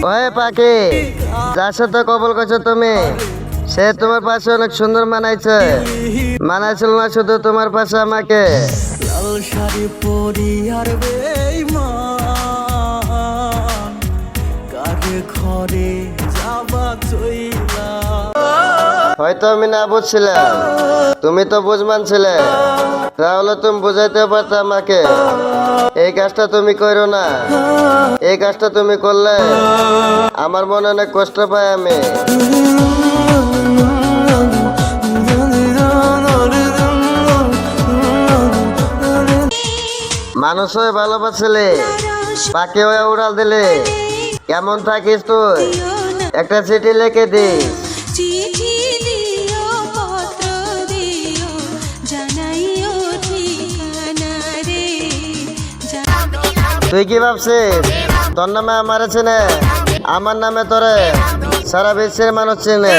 ওহে পাখি, যার সাথে কবল করছো তুমি, সে তোমার পাশে অনেক সুন্দর মানাইছে। মানাইছিল না শুধু তোমার পাশে আমাকে। লাল শাড়ি পরি আর বেঈমান কারে ঘরে যাবা চইলা। হয়তো আমি না বুঝছিলাম, তুমি তো বুঝমান ছিলে, তাহলে তুমি বুঝাইতে পারতে আমাকে। এই কাজটা তুমি করো না, এই কাজটা তুমি করলে আমার মনে অনেক কষ্ট পাই আমি। মানুষ হয়ে ভালোবাসলে, পাখি হয়ে উড়াল দিলে কেমন থাকিস তুই? একটা চিঠি লিখে দিস। চিঠি দিও, পত্র দিও, জানাইও ঠিকানা রে। তুই কি ভাবছিস তোর নামে আমার চেনে? আমার নামে তোরে সারা বিশ্বের মানুষ চেনে।